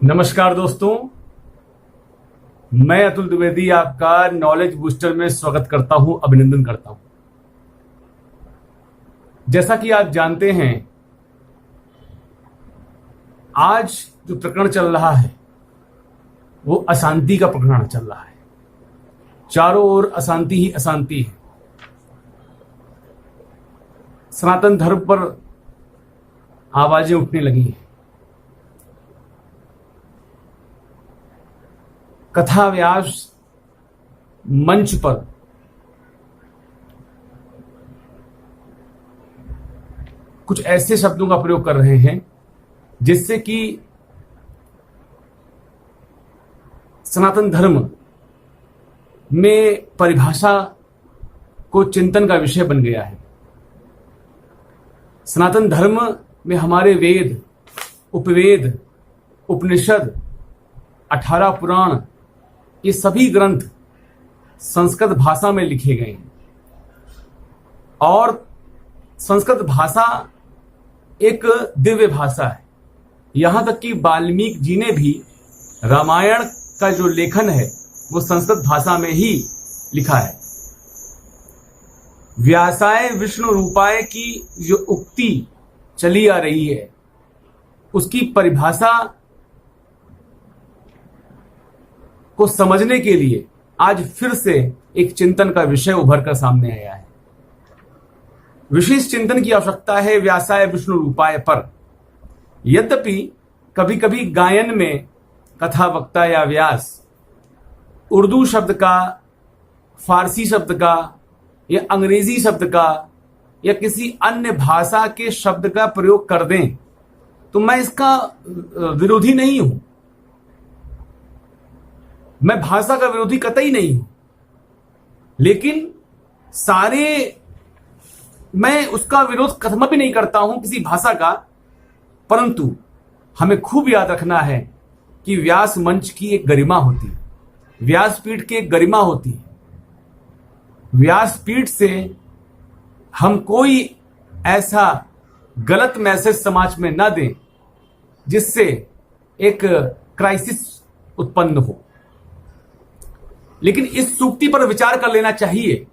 नमस्कार दोस्तों, मैं अतुल द्विवेदी आपका नॉलेज बूस्टर में स्वागत करता हूं, अभिनंदन करता हूं। जैसा कि आप जानते हैं, आज जो प्रकरण चल रहा है वो अशांति का प्रकरण चल रहा है। चारों ओर अशांति ही अशांति है। सनातन धर्म पर आवाजें उठने लगी हैं। कथा व्यास मंच पर कुछ ऐसे शब्दों का प्रयोग कर रहे हैं जिससे कि सनातन धर्म में परिभाषा को चिंतन का विषय बन गया है। सनातन धर्म में हमारे वेद, उपवेद, उपनिषद, 18 पुराण, ये सभी ग्रंथ संस्कृत भाषा में लिखे गए हैं और संस्कृत भाषा एक दिव्य भाषा है। यहां तक कि वाल्मीकि जी ने भी रामायण का जो लेखन है वो संस्कृत भाषा में ही लिखा है। व्यासाय विष्णु रूपाय की जो उक्ति चली आ रही है उसकी परिभाषा को समझने के लिए आज फिर से एक चिंतन का विषय उभर कर सामने आया है। विशेष चिंतन की आवश्यकता है व्यासाय विष्णु रूपाय पर। यद्यपि कभी कभी गायन में कथा वक्ता या व्यास उर्दू शब्द का, फारसी शब्द का या अंग्रेजी शब्द का या किसी अन्य भाषा के शब्द का प्रयोग कर दें तो मैं इसका विरोधी नहीं हूं। मैं भाषा का विरोधी कतई नहीं हूं, लेकिन मैं उसका विरोध कथमपि नहीं करता हूं किसी भाषा का। परंतु हमें खूब याद रखना है कि व्यास मंच की एक गरिमा होती है, व्यासपीठ की एक गरिमा होती है। व्यासपीठ से हम कोई ऐसा गलत मैसेज समाज में ना दें जिससे एक क्राइसिस उत्पन्न हो। लेकिन इस सूक्ति पर विचार कर लेना चाहिए,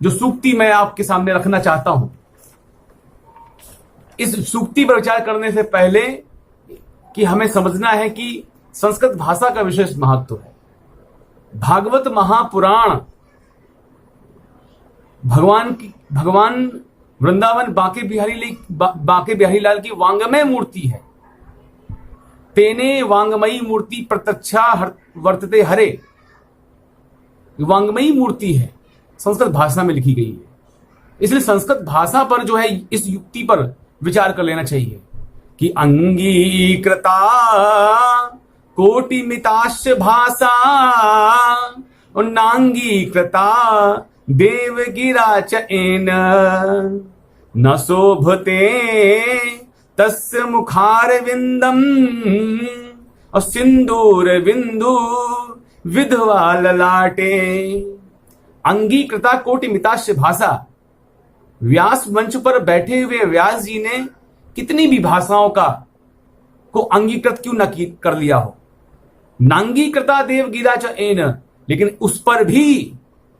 जो सूक्ति मैं आपके सामने रखना चाहता हूं। इस सूक्ति पर विचार करने से पहले कि हमें समझना है कि संस्कृत भाषा का विशेष महत्व है। भागवत महापुराण भगवान वृंदावन बांके बिहारी लाल की वांगमय मूर्ति है। तेने वांगमयी मूर्ति प्रत्यक्षा वर्तते हरे, वांगमयी मूर्ति है, संस्कृत भाषा में लिखी गई है। इसलिए संस्कृत भाषा पर जो है इस युक्ति पर विचार कर लेना चाहिए कि अंगीकृता कोटिमिताश्च भाषा और नांगीकृता देवगिरा च एन न शोभते तस्य मुखारविंदम और सिंदूर बिंदु विधवा ललाटे। अंगीकृता कोटिमिताश्च भाषा। व्यास मंच पर बैठे हुए व्यास जी ने कितनी भी भाषाओं को अंगीकृत क्यों न कर लिया हो। नांगीकृता देवगिरा च एन, लेकिन उस पर भी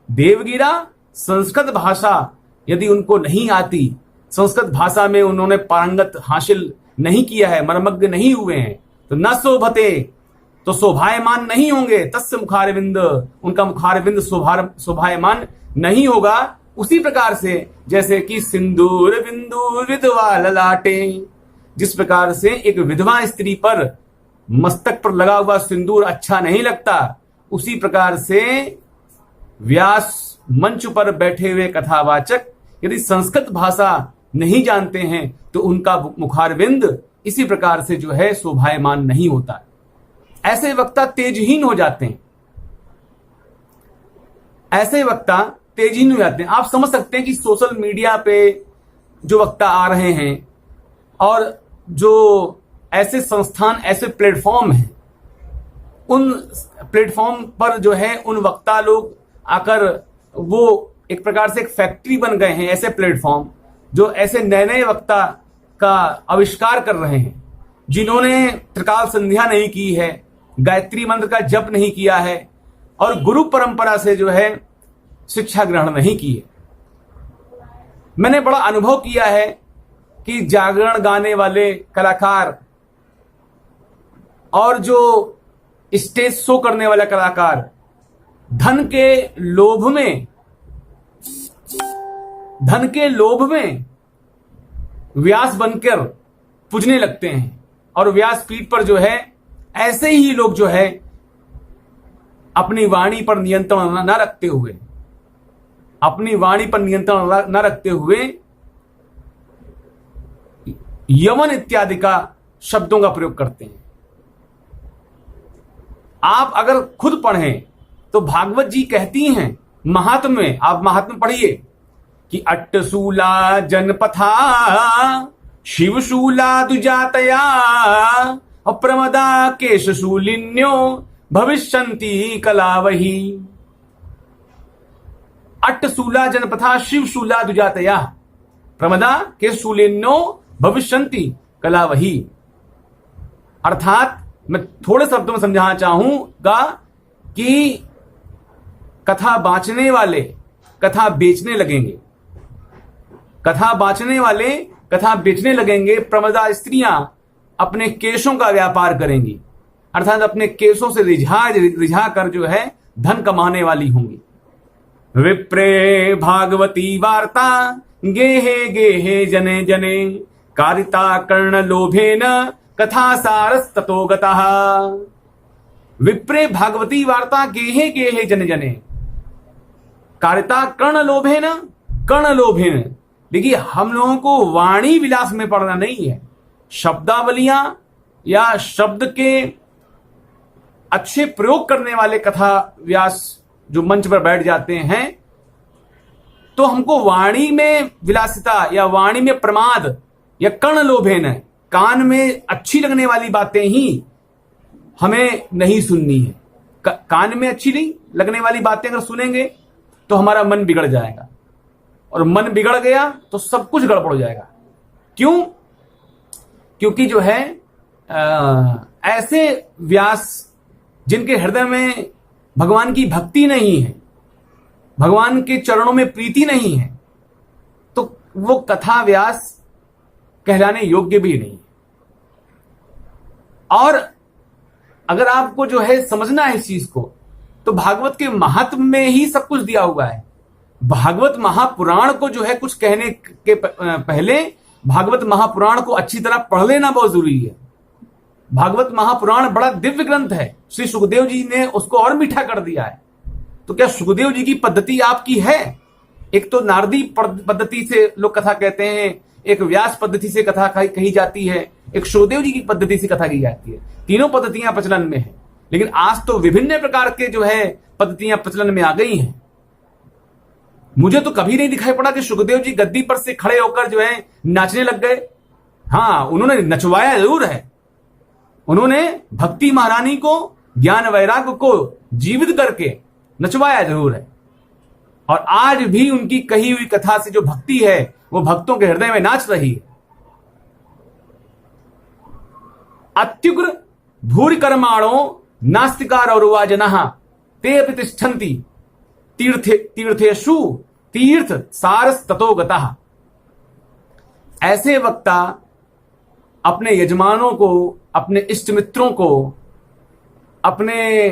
देवगिरा संस्कृत भाषा यदि उनको नहीं आती, संस्कृत भाषा में उन्होंने पारंगत हासिल नहीं किया है, मर्मज्ञ नहीं हुए हैं, तो न शोभते, तो शोभायमान नहीं होंगे। तस्य मुखारविंद, उनका मुखारविंद शोभायमान नहीं होगा। उसी प्रकार से जैसे कि सिंदूर बिंदु विधवा ललाटे, जिस प्रकार से एक विधवा स्त्री पर मस्तक पर लगा हुआ सिंदूर अच्छा नहीं लगता, उसी प्रकार से व्यास मंच पर बैठे हुए कथावाचक यदि संस्कृत भाषा नहीं जानते हैं तो उनका मुखारविंद इसी प्रकार से जो है शोभायमान नहीं होता। ऐसे वक्ता तेजहीन हो जाते हैं, ऐसे वक्ता तेजहीन हो जाते हैं। आप समझ सकते हैं कि सोशल मीडिया पे जो वक्ता आ रहे हैं और जो ऐसे संस्थान, ऐसे प्लेटफॉर्म हैं, उन प्लेटफॉर्म पर जो है उन वक्ता लोग आकर वो एक प्रकार से एक फैक्ट्री बन गए हैं। ऐसे प्लेटफॉर्म जो ऐसे नए नए वक्ता का आविष्कार कर रहे हैं, जिन्होंने त्रिकाल संध्या नहीं की है, गायत्री मंत्र का जप नहीं किया है और गुरु परंपरा से जो है शिक्षा ग्रहण नहीं की है। मैंने बड़ा अनुभव किया है कि जागरण गाने वाले कलाकार और जो स्टेज शो करने वाला कलाकार धन के लोभ में व्यास बनकर पूजने लगते हैं और व्यास पीठ पर जो है ऐसे ही लोग जो है अपनी वाणी पर नियंत्रण न रखते हुए यमन इत्यादि का शब्दों का प्रयोग करते हैं। आप अगर खुद पढ़ें तो भागवत जी कहती हैं महात्म्य में, आप महात्म्य पढ़िए कि अट्टशूला जनपथा शिवशूला दुजातया अप्रमदा केशशूलिन्यो भविष्यन्ति कलावही। अट्टशूला जनपथा शिवशूला दुजातया प्रमदा केशशूलिन्यो भविष्यन्ति कलावही। अर्थात मैं थोड़े शब्दों में समझाना चाहूंगा कि कथा बांचने वाले कथा बेचने लगेंगे, प्रमदा स्त्रियां अपने केशों का व्यापार करेंगी, अर्थात अपने केशों से रिझा कर जो है धन कमाने वाली होंगी। विप्रे भागवती वार्ता गेहे गेहे जने जने कारिता कर्ण लोभेन कथा सारस्ततो गतः। विप्रे भागवती वार्ता गेहे गेहे जने जने कारिता कर्ण लोभेन। देखिए, हम लोगों को वाणी विलास में पढ़ना नहीं है, शब्दावलियां या शब्द के अच्छे प्रयोग करने वाले कथा व्यास जो मंच पर बैठ जाते हैं, तो हमको वाणी में विलासिता या वाणी में प्रमाद या कर्ण लोभेन, कान में अच्छी लगने वाली बातें ही हमें नहीं सुननी है। कान में अच्छी नहीं लगने वाली बातें अगर सुनेंगे तो हमारा मन बिगड़ जाएगा, और मन बिगड़ गया तो सब कुछ गड़बड़ हो जाएगा। क्यों? क्योंकि जो है ऐसे व्यास जिनके हृदय में भगवान की भक्ति नहीं है, भगवान के चरणों में प्रीति नहीं है, तो वो कथा व्यास कहलाने योग्य भी नहीं। और अगर आपको जो है समझना है इस चीज को, तो भागवत के महात्म्य में ही सब कुछ दिया हुआ है। भागवत महापुराण को जो है कुछ कहने के पहले भागवत महापुराण को अच्छी तरह पढ़ लेना बहुत जरूरी है। भागवत महापुराण बड़ा दिव्य ग्रंथ है, श्री सुखदेव जी ने उसको और मीठा कर दिया है। तो क्या सुखदेव जी की पद्धति आपकी है? एक तो नारदी पद्धति से लोग कथा कहते हैं, एक व्यास पद्धति से कथा कही जाती है, एक सुखदेव जी की पद्धति से कथा की जाती है। तीनों पद्धतियां प्रचलन में है, लेकिन आज तो विभिन्न प्रकार के जो है पद्धतियां प्रचलन में आ गई हैं। मुझे तो कभी नहीं दिखाई पड़ा कि सुखदेव जी गद्दी पर से खड़े होकर जो है नाचने लग गए। हाँ, उन्होंने नचवाया जरूर है, उन्होंने भक्ति महारानी को, ज्ञान वैराग्य को जीवित करके नचवाया जरूर है। और आज भी उनकी कही हुई कथा से जो भक्ति है वो भक्तों के हृदय में नाच रही है। अत्युग्र भूरि कर्माणो नास्तिकारौरवा जनः ते अपि तिष्ठन्ति तीर्थेषु तीर्थ सारस्ततो गतः। ऐसे वक्ता अपने यजमानों को, अपने इष्ट मित्रों को, अपने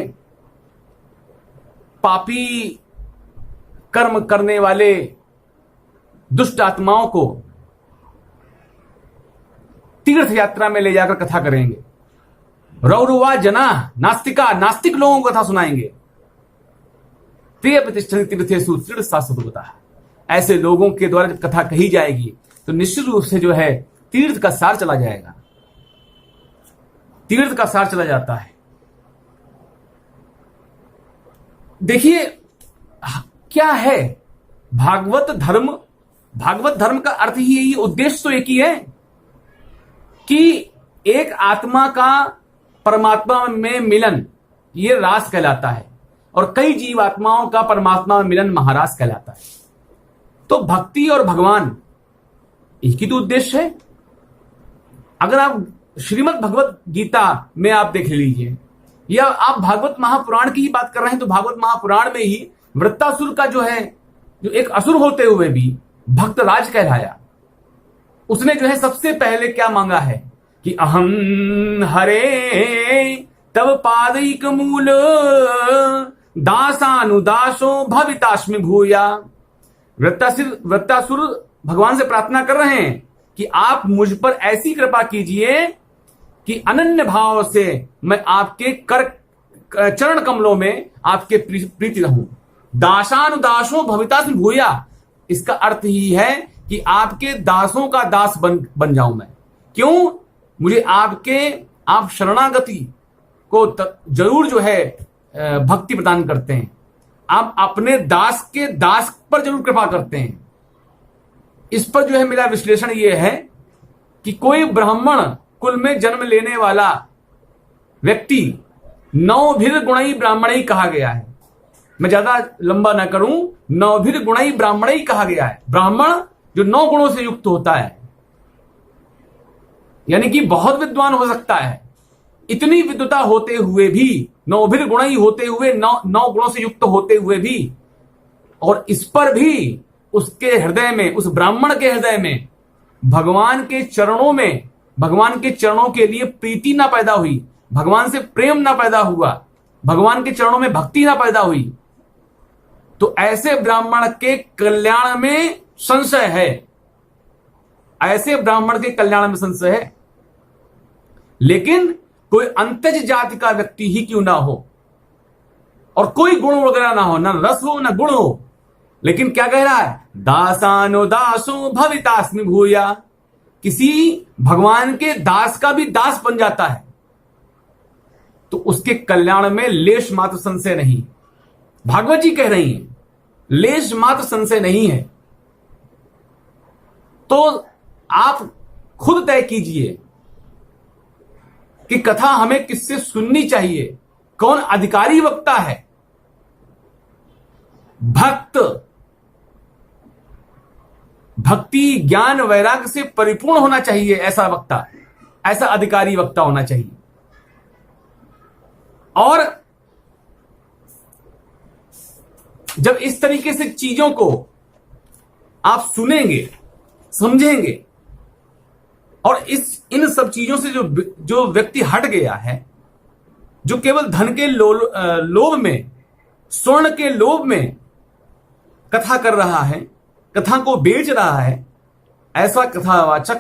पापी कर्म करने वाले दुष्ट आत्माओं को तीर्थ यात्रा में ले जाकर कथा करेंगे। रौरवा जना नास्तिक लोगों को कथा सुनाएंगे। ऐसे लोगों के द्वारा जब कथा कही जाएगी तो निश्चित रूप से जो है तीर्थ का सार चला जाएगा, तीर्थ का सार चला जाता है। देखिए क्या है भागवत धर्म। भागवत धर्म का अर्थ ही यही, उद्देश्य तो एक ही है कि एक आत्मा का परमात्मा में मिलन, ये रास कहलाता है, और कई जीवात्माओं का परमात्मा में मिलन महारास कहलाता है। तो भक्ति और भगवान एक ही तो उद्देश्य है। अगर आप श्रीमद् भगवत गीता में आप देख लीजिए, या आप भागवत महापुराण की ही बात कर रहे हैं तो भागवत महापुराण में ही वृत्तासुर का जो है, जो एक असुर होते हुए भी भक्तराज कहलाया, उसने जो है सबसे पहले क्या मांगा है कि अहम हरे तव पादैक मूल दासानुदासो भवितास्मि भूया। वृत्तासुर भगवान से प्रार्थना कर रहे हैं कि आप मुझ पर ऐसी कृपा कीजिए कि अनन्य भाव से मैं आपके चरण कमलों में आपके प्रीति रहूं। दासानुदासो भवितास्मि भूया, इसका अर्थ ही है कि आपके दासों का दास बन जाऊं मैं। क्यों? मुझे आप शरणागति को जरूर जो है भक्ति प्रदान करते हैं, आप अपने दास के दास पर जरूर कृपा करते हैं। इस पर जो है मेरा विश्लेषण यह है कि कोई ब्राह्मण कुल में जन्म लेने वाला व्यक्ति नवभिर गुणई ब्राह्मणी कहा गया है। मैं ज्यादा लंबा ना करूं, नवभिर गुणई ब्राह्मणी कहा गया है। ब्राह्मण जो 9 गुणों से युक्त होता है, यानी कि बहुत विद्वान हो सकता है। इतनी विद्वता होते हुए भी, नवभिर गुणई होते हुए, 9 गुणों से युक्त होते हुए भी, और इस पर भी उसके हृदय में, उस ब्राह्मण के हृदय में भगवान के चरणों में, भगवान के चरणों के लिए प्रीति ना पैदा हुई, भगवान से प्रेम ना पैदा हुआ, भगवान के चरणों में भक्ति ना पैदा हुई, तो ऐसे ब्राह्मण के कल्याण में संशय है। ऐसे ब्राह्मण के कल्याण में संशय है। लेकिन कोई अंतज जाति का व्यक्ति ही क्यों ना हो, और कोई गुण वगैरह ना हो, ना रस हो ना गुण हो, लेकिन क्या कह रहा है? दासानो दासो भवितास्मि भूया। किसी भगवान के दास का भी दास बन जाता है तो उसके कल्याण में लेश मात्र संशय नहीं। भागवत जी कह रही हैं लेश मात्र संशय नहीं है। तो आप खुद तय कीजिए कि कथा हमें किससे सुननी चाहिए, कौन अधिकारी वक्ता है। भक्ति ज्ञान वैराग्य से परिपूर्ण होना चाहिए ऐसा वक्ता, ऐसा अधिकारी वक्ता होना चाहिए। और जब इस तरीके से चीजों को आप सुनेंगे, समझेंगे, और इन सब चीजों से जो व्यक्ति हट गया है, जो केवल धन के लोभ में, स्वर्ण के लोभ में कथा कर रहा है, कथा को बेच रहा है, ऐसा कथावाचक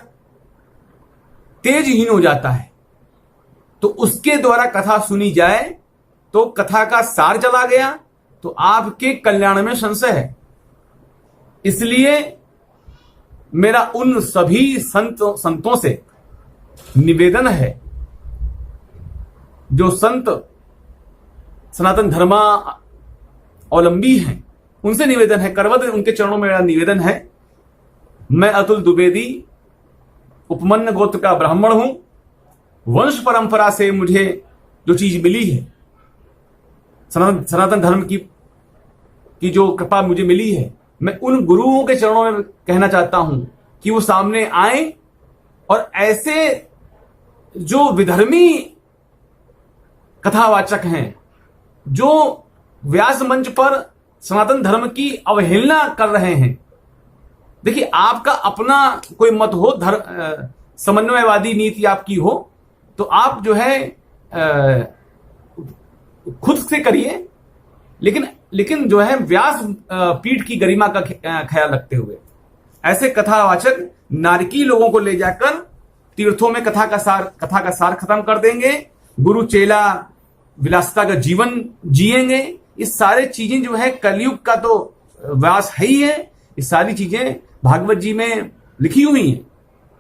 तेजहीन हो जाता है। तो उसके द्वारा कथा सुनी जाए तो कथा का सार चला गया, तो आपके कल्याण में संशय है। इसलिए मेरा उन सभी संतों से निवेदन है, जो संत सनातन धर्मा अवलंबी हैं, उनसे निवेदन है, करवत उनके चरणों में मेरा निवेदन है। मैं अतुल द्विवेदी उपमन्य गोत्र का ब्राह्मण हूं। वंश परंपरा से मुझे जो चीज मिली है, सनातन धर्म की जो कृपा मुझे मिली है, मैं उन गुरुओं के चरणों में कहना चाहता हूं कि वो सामने आए और ऐसे जो विधर्मी कथावाचक हैं, जो व्यास मंच पर सनातन धर्म की अवहेलना कर रहे हैं। देखिए, आपका अपना कोई मत हो, समन्वयवादी नीति आपकी हो, तो आप जो है खुद से करिए, लेकिन जो है व्यास पीठ की गरिमा का ख्याल रखते हुए ऐसे कथावाचक नारकी लोगों को ले जाकर तीर्थों में कथा का सार खत्म कर देंगे, गुरु चेला विलासिता का जीवन जिएंगे। इस सारे चीजें जो है कलयुग का तो व्यास है ही है। ये सारी चीजें भागवत जी में लिखी हुई हैं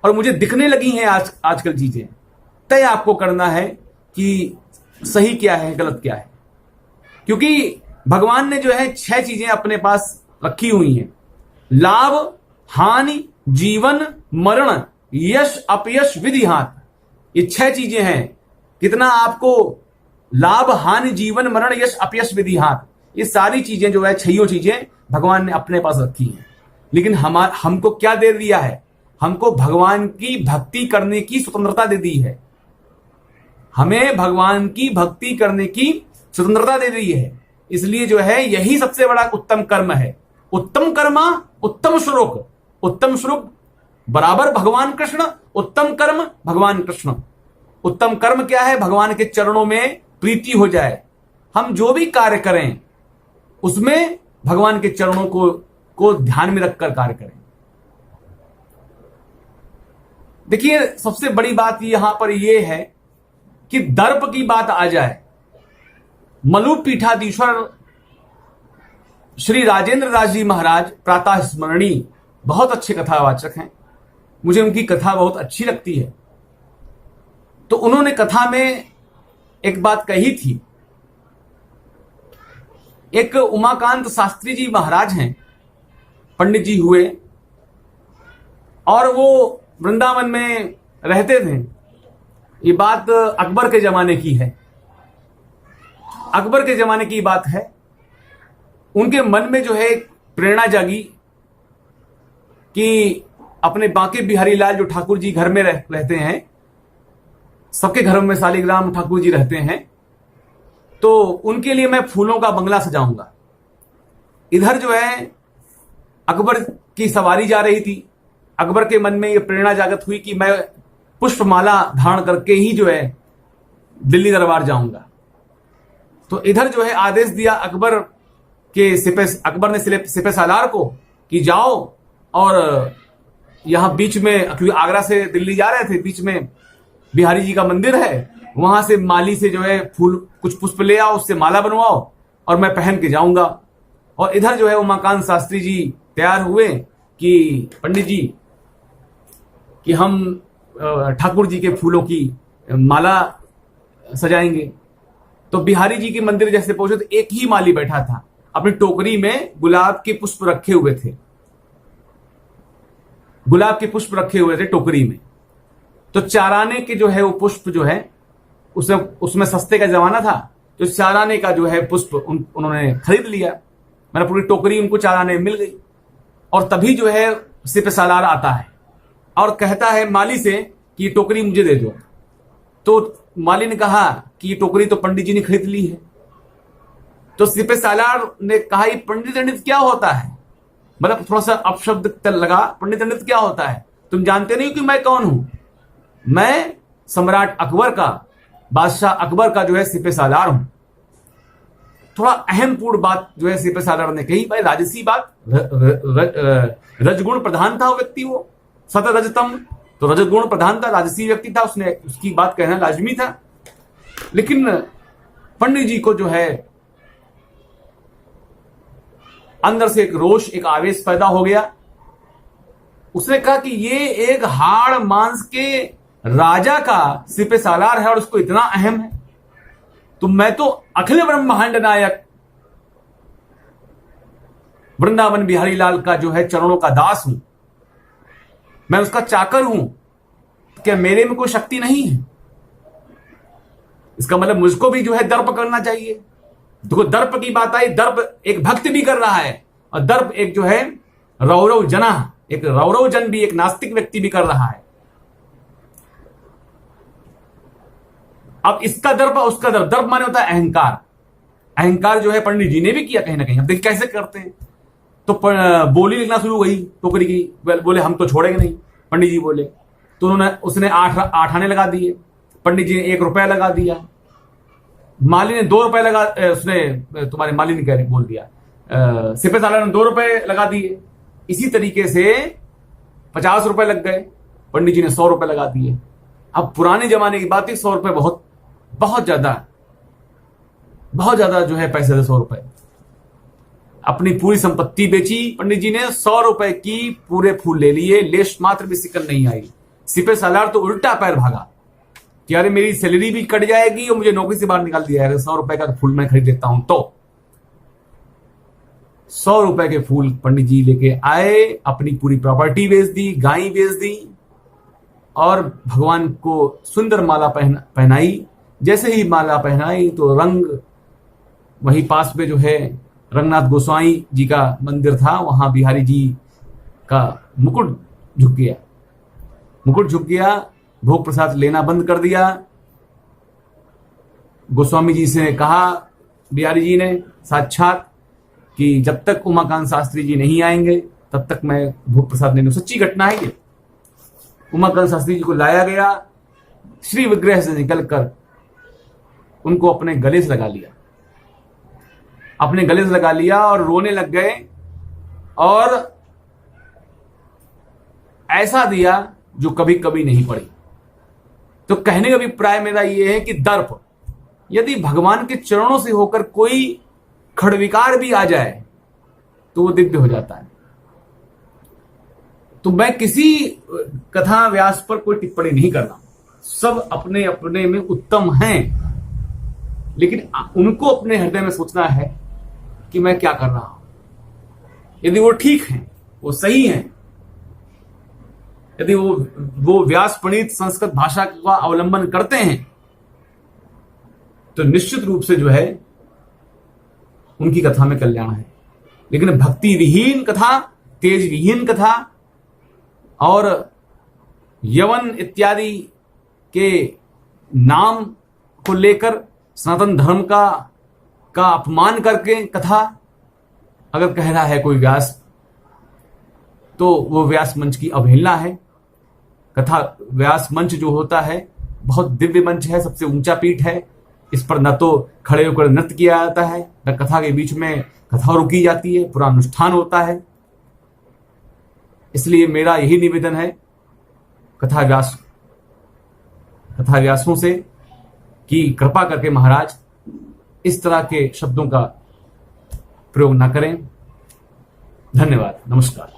और मुझे दिखने लगी हैं आजकल चीजें। तय आपको करना है कि सही क्या है, गलत क्या है, क्योंकि भगवान ने जो है 6 चीजें अपने पास रखी हुई हैं। लाभ, हानि, जीवन, मरण, यश, अपयश, विधि, हाथ। ये 6 चीजें हैं। कितना आपको लाभ, हानि, जीवन, मरण, यश, अपयश, विधि, हाथ, ये सारी चीजें जो है 6 चीजें भगवान ने अपने पास रखी हैं। लेकिन हमको क्या दे दिया है? हमको भगवान की भक्ति करने की स्वतंत्रता दे दी है। हमें भगवान की भक्ति करने की स्वतंत्रता दे रही है। इसलिए जो है यही सबसे बड़ा उत्तम कर्म है। उत्तम कर्म, उत्तम श्लोक, उत्तम श्लोक बराबर भगवान कृष्ण, उत्तम कर्म भगवान कृष्ण। उत्तम कर्म क्या है? भगवान के चरणों में प्रीति हो जाए। हम जो भी कार्य करें उसमें भगवान के चरणों को ध्यान में रखकर कार्य करें। देखिए, सबसे बड़ी बात यहां पर यह है कि दर्प की बात आ जाए। मलुपीठाधीश्वर श्री राजेंद्र दास जी महाराज प्रातः स्मरणी बहुत अच्छे कथावाचक हैं, मुझे उनकी कथा बहुत अच्छी लगती है। तो उन्होंने कथा में एक बात कही थी। एक उमाकांत शास्त्री जी महाराज हैं, पंडित जी हुए, और वो वृंदावन में रहते थे। ये बात अकबर के जमाने की है, अकबर के जमाने की बात है। उनके मन में जो है प्रेरणा जागी कि अपने बांके बिहारी लाल जो ठाकुर जी घर में रहते हैं, सबके घरों में शालिग्राम ठाकुर जी रहते हैं, तो उनके लिए मैं फूलों का बंगला सजाऊंगा। इधर जो है अकबर की सवारी जा रही थी। अकबर के मन में यह प्रेरणा जागृत हुई कि मैं पुष्पमाला धारण करके ही जो है दिल्ली दरबार जाऊंगा। तो इधर जो है आदेश दिया अकबर ने सिपह सालार को कि जाओ, और यहां बीच में, क्योंकि आगरा से दिल्ली जा रहे थे, बीच में बिहारी जी का मंदिर है, वहां से माली से जो है फूल कुछ पुष्प ले आओ, उससे माला बनवाओ और मैं पहन के जाऊंगा। और इधर जो है उमाकांत शास्त्री जी तैयार हुए कि पंडित जी कि हम ठाकुर जी के फूलों की माला सजाएंगे। तो बिहारी जी के मंदिर जैसे पहुंचे तो एक ही माली बैठा था, अपनी टोकरी में गुलाब के पुष्प रखे हुए थे, गुलाब के पुष्प रखे हुए थे टोकरी में। तो चाराने के जो है वो पुष्प जो है उसमें सस्ते का जमाना था, तो चाराने का जो है पुष्प उन्होंने खरीद लिया। मैंने पूरी टोकरी उनको चाराने मिल गई। और तभी जो है सिपह सालार आता है और कहता है माली से कि ये टोकरी मुझे दे दो। तो माली ने कहा कि ये टोकरी तो पंडित जी ने खरीद ली है। तो सिपह सालार ने कहा ये पंडित क्या होता है, मतलब थोड़ा सा अपशब्द लगा, पंडित क्या होता है, तुम जानते नहीं कि मैं कौन हूं? मैं सम्राट अकबर का, बादशाह अकबर का जो है सिपह सालार हूं। थोड़ा अहम पूर्ण बात जो है सिपह सालार ने कही। भाई राजसी बात, रजगुण प्रधान था वो व्यक्ति, वो सत रजतम, तो रजगुण प्रधान था, राजसी व्यक्ति था, उसने उसकी बात कहना लाजमी था। लेकिन पंडित जी को जो है अंदर से एक रोष, एक आवेश पैदा हो गया। उसने कहा कि ये एक हाड़ मांस के राजा का सिपह सालार है और उसको इतना अहम है, तो मैं तो अखिल ब्रह्मांड नायक वृंदावन बिहारी लाल का जो है चरणों का दास हूं, मैं उसका चाकर हूं, क्या मेरे में कोई शक्ति नहीं है? इसका मतलब मुझको भी जो है दर्प करना चाहिए। देखो दर्प की बात आई, दर्प एक भक्त भी कर रहा है और दर्प एक जो है रौरव जना, एक रौरव जन भी, एक नास्तिक व्यक्ति भी कर रहा है। अब इसका दर्प और उसका दर्प, दर्प माने होता है अहंकार। अहंकार जो है पंडित जी ने भी किया कहीं ना कहीं। अब देखिए कैसे करते हैं। तो बोली लिखना शुरू हुई टोकरी की, बोले हम तो छोड़ेंगे नहीं, पंडित जी बोले। तो उसने 8 आने लगा दिए, पंडित जी ने 1 रुपया लगा दिया, माली ने 2 रुपए लगा, उसने तुम्हारे माली ने कह बोल दिया, सिपह सालार ने 2 रुपए लगा दिए। इसी तरीके से 50 रुपए लग गए, पंडित जी ने 100 रुपए लगा दिए। अब पुराने जमाने की बात है, 100 रुपए बहुत ज्यादा जो है पैसे थे। 100 रुपए, अपनी पूरी संपत्ति बेची पंडित जी ने, 100 रुपए की पूरे फूल ले लिए, लेश मात्र भी सिकल नहीं आई। सिपह सालार तो उल्टा पैर भागा कि अरे मेरी सैलरी भी कट जाएगी और मुझे नौकरी से बाहर निकाल दिया जाएगा, 100 रुपए का फूल मैं खरीद लेता हूं। तो 100 रुपए के फूल पंडित जी लेके आए, अपनी पूरी प्रॉपर्टी बेच दी, गाय बेच दी और भगवान को सुंदर माला पहनाई। जैसे ही माला पहनाई तो रंग, वहीं पास में जो है रंगनाथ गोस्वामी जी का मंदिर था, वहां बिहारी जी का मुकुट झुक गया, भोग प्रसाद लेना बंद कर दिया। गोस्वामी जी से कहा बिहारी जी ने साक्षात कि जब तक उमाकांत शास्त्री जी नहीं आएंगे तब तक मैं भोग प्रसाद नहीं लूं। सच्ची घटना है ये। उमाकांत शास्त्री जी को लाया गया, श्री विग्रह से निकलकर उनको अपने गले से लगा लिया, अपने गले से लगा लिया और रोने लग गए और ऐसा दिया जो कभी कभी नहीं पड़ी। तो कहने का अभिप्राय मेरा यह है कि दर्प, यदि भगवान के चरणों से होकर कोई खड़विकार भी आ जाए तो वो दिव्य हो जाता है। तो मैं किसी कथा व्यास पर कोई टिप्पणी नहीं कर रहा, सब अपने अपने में उत्तम हैं, लेकिन उनको अपने हृदय में सोचना है कि मैं क्या कर रहा हूं। यदि वो ठीक हैं, वो सही हैं, यदि वो व्यास प्रणीत संस्कृत भाषा का अवलंबन करते हैं, तो निश्चित रूप से जो है उनकी कथा में कल्याण है। लेकिन भक्ति विहीन कथा, तेज विहीन कथा और यवन इत्यादि के नाम को लेकर सनातन धर्म का अपमान करके कथा अगर कह रहा है कोई व्यास, तो वो व्यास मंच की अवहेलना है। कथा व्यास मंच जो होता है बहुत दिव्य मंच है, सबसे ऊंचा पीठ है। इस पर न तो खड़े होकर नृत्य किया जाता है, न कथा के बीच में कथा रुकी जाती है, पूरा अनुष्ठान होता है। इसलिए मेरा यही निवेदन है कथा व्यासों से कि कृपा करके महाराज इस तरह के शब्दों का प्रयोग न करें। धन्यवाद, नमस्कार।